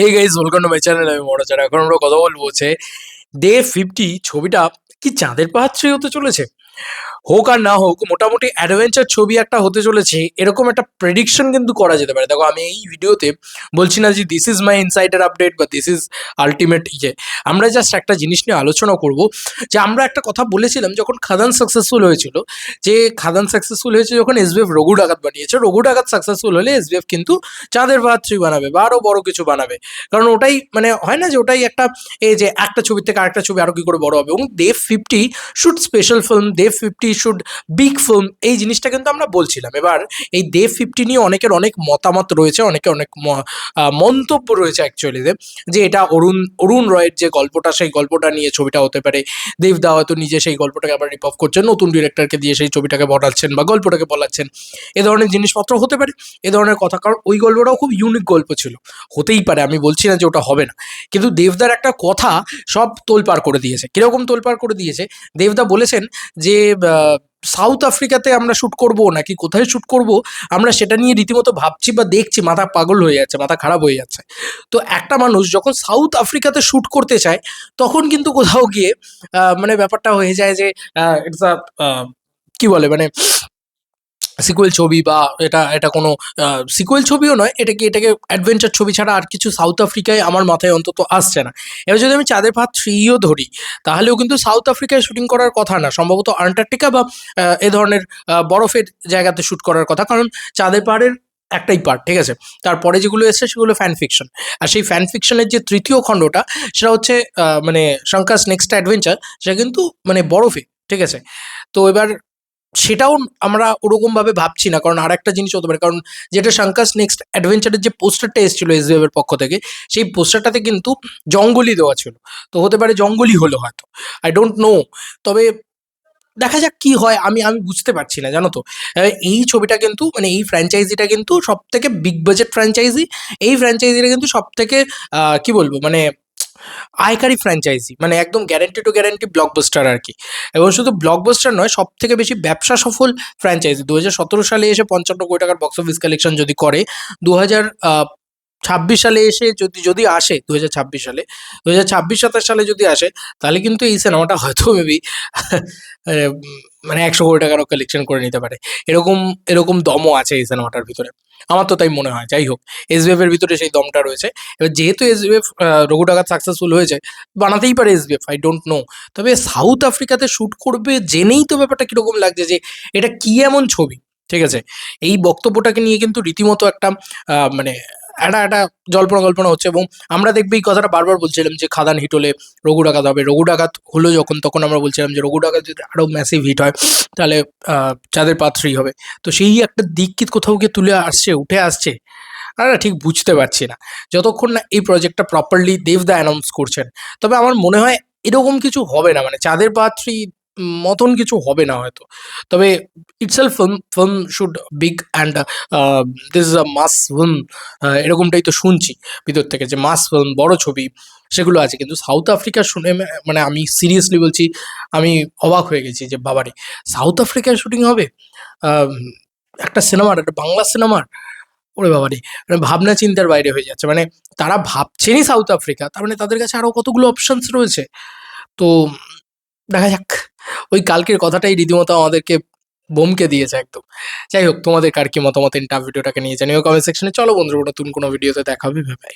এই guys welcome to my channel. আমি মনোজার। এখন আমরা কথা বলবো হচ্ছে ডে 50 ছবিটা কি চাঁদের পাহাড় হতে চলেছে। হোক আর না হোক, মোটামুটি অ্যাডভেঞ্চার ছবি একটা হতে চলেছে, এরকম একটা প্রেডিকশন কিন্তু করা যেতে পারে। দেখো, আমি এই ভিডিওতে বলছি না যে this is my insider update বা দিস ইজ আলটিমেট ইয়ে। আমরা জাস্ট একটা জিনিস নিয়ে আলোচনা করব যে আমরা একটা কথা বলেছিলাম যখন খাদান সাকসেসফুল হয়েছিল, যে খাদান সাকসেসফুল হয়েছে যখন এসবিএফ রঘু ডাকাত বানিয়েছে। রঘু ডাকাত সাকসেসফুল হলে এসবিএফ কিন্তু চাঁদের পাহাড় বানাবে বা আরও বড় কিছু বানাবে, কারণ ওটাই মানে হয় না যে ওটাই একটা, এই যে একটা ছবি থেকে আরেকটা ছবি আরো কি করে বড় হবে। এবং day 50 should special film, day 50 should big film, এই জিনিসটা কিন্তু আমরা বলছিলাম। এবার এই ডে 50 নিয়ে অনেকের অনেক মতামত রয়েছে, অনেকের অনেক মন্তব্য রয়েছে অ্যাকচুয়ালি, যে এটা অরুণ অরুণ রয়ের যে গল্পটা, সেই গল্পটা নিয়ে ছবিটা হতে পারে। দেবদা হয়তো নিজে সেই গল্পটাকে আবার রিপ অফ করছেন, নতুন ডিরেক্টরকে দিয়ে সেই ছবিটাকে বলাচ্ছেন বা গল্পটাকে বলাচ্ছেন। এ ধরনের জিনিসপত্র হতে পারে, এ ধরনের কথা, কারণ ওই গল্পটাও খুব ইউনিক গল্প ছিল। হতেই পারে, আমি বলছি না যে ওটা হবে না, কিন্তু দেবদার একটা কথা সব তোলপাড় করে দিয়েছে। কিরকম তোলপাড় করে দিয়েছে, দেবদা বলেছেন যে সাউথ আফ্রিকাতে আমরা শ্যুট করব নাকি কোথায় শ্যুট করব, আমরা সেটা নিয়ে রীতিমতো ভাবছি বা দেখছি, মাথা পাগল হয়ে যাচ্ছে, মাথা খারাপ হয়ে যাচ্ছে। তো একটা মানুষ যখন সাউথ আফ্রিকাতে শ্যুট করতে চায়, তখন কিন্তু কোথাও গিয়ে মানে ব্যাপারটা হয়ে যায় যে ইটস আ কি বলে মানে সিকুয়েল ছবি, বা এটা এটা কোনো সিকুয়েল ছবিও নয়, এটাকে অ্যাডভেঞ্চার ছবি ছাড়া আর কিছু সাউথ আফ্রিকায় আমার মাথায় অন্তত আসছে না। এবার যদি আমি চাঁদের পাহাড় 3ও ধরি, তাহলেও কিন্তু সাউথ আফ্রিকায় শুটিং করার কথা না, সম্ভবত আন্টার্কটিকা বা এ ধরনের বরফের জায়গাতে শ্যুট করার কথা, কারণ চাঁদের পাহাড়ের একটাই পার্ট, ঠিক আছে। তারপরে যেগুলো এসছে সেগুলো ফ্যান ফিকশন। আর সেই ফ্যান ফিকশনের যে তৃতীয় খণ্ডটা, সেটা হচ্ছে মানে শঙ্কাস নেক্সট অ্যাডভেঞ্চার, সেটা কিন্তু মানে বরফে, ঠিক আছে। তো এবার সেটাও আমরা ওরকমভাবে ভাবছি না, কারণ আর একটা জিনিস হতে পারে, কারণ যেটা শঙ্কাস নেক্সট অ্যাডভেঞ্চারের যে পোস্টারটা এসেছিল এসবিএফ এর পক্ষ থেকে, সেই পোস্টারটাতে কিন্তু জঙ্গলই দেওয়া ছিল। তো হতে পারে জঙ্গলই হলো হয়তো, আই ডোন্ট নো। তবে দেখা যাক কি হয়, আমি আমি বুঝতে পারছি না, জানো তো। এই ছবিটা কিন্তু মানে এই ফ্র্যাঞ্চাইজিটা কিন্তু সব থেকে বিগ বাজেট ফ্র্যাঞ্চাইজি। এই ফ্র্যাঞ্চাইজিটা কিন্তু সব থেকে কি বলবো মানে আয়কারী ফ্র্যাঞ্চাইজি, মানে একদম গ্যারান্টি টু গ্যারান্টি ব্লকবাস্টার আর কি। এবং শুধু ব্লকবাস্টার নয়, সব থেকে বেশি ব্যবসা সফল ফ্র্যাঞ্চাইজি। 2017 সালে এসে 55 কোটি টাকার বক্স অফিস কালেকশন যদি করে, 2026 সালে এসে যদি যদি আসে, 2026 সালে, 2026-27 সালে যদি আসে, তাহলে কিন্তু এই সিনেমাটা হয়তো মেবি মানে 100 কোটি টাকারও কালেকশন করে নিতে পারে। এরকম এরকম দমও আছে এই সিনেমাটার ভিতরে, আমার তো তাই মনে হয়। যাই হোক, এসবিএফ এর ভিতরে সেই দমটা রয়েছে। এবার যেহেতু এসবিএফ রঘু ডাকাত সাকসেসফুল হয়েছে, বানাতেই পারে এসবিএফ, আই ডোন্ট নো। তবে সাউথ আফ্রিকাতে শ্যুট করবে জেনেই তো ব্যাপারটা কিরকম লাগছে, যে এটা কি এমন ছবি, ঠিক আছে। এই বক্তব্যটাকে নিয়ে কিন্তু রীতিমতো একটা মানে একটা জল্পনা কল্পনা হচ্ছে। এবং আমরা দেখবে এই কথাটা বারবার বলছিলাম যে খাদান হিট হলে রঘু ডাকাত হবে। রঘু ডাকাত হলো যখন, তখন আমরা বলছিলাম যে রঘু ডাকাত যদি আরও ম্যাসিভ হিট হয়, তাহলে চাঁদের পাহাড় 3 হবে। তো সেই একটা দিক কি কোথাও গিয়ে তুলে আসছে, উঠে আসছে, না ঠিক বুঝতে পারছি না, যতক্ষণ না এই প্রজেক্টটা প্রপারলি দেবদা অ্যানাউন্স করছেন। তবে আমার মনে হয় এরকম কিছু হবে না, মানে চাঁদের পাহাড় 3 মতন কিছু হবে না হয়তো। তবে itself film should big and this is a mass film, এরকমটাই তো শুনছি ভিতর থেকে, যে মাস ফিল্ম, বড় ছবি সেগুলো আছে। কিন্তু সাউথ আফ্রিকা শুনে মানে আমি সিরিয়াসলি বলছি, আমি অবাক হয়ে গেছি যে বাবারে, সাউথ আফ্রিকায় শুটিং হবে আহ, একটা সিনেমার, একটা বাংলা সিনেমার। ওরে বাবারে! মানে ভাবনা চিন্তার বাইরে হয়ে যাচ্ছে। মানে তারা ভাবছেনই সাউথ আফ্রিকা, তার মানে তাদের কাছে আরো কতগুলো অপশনস রয়েছে। তো দেখা যাক। ওই কালকের কথাটাই রীতিমতো আমাদেরকে বমকে দিয়েছে একদম। যাই হোক, তোমাদের কার কি মতামত ভিডিওটাকে নিয়ে জানিও কমেন্ট সেকশনে। চলো বন্ধুরা, নতুন কোনো ভিডিওতে দেখা হবে। Bye bye.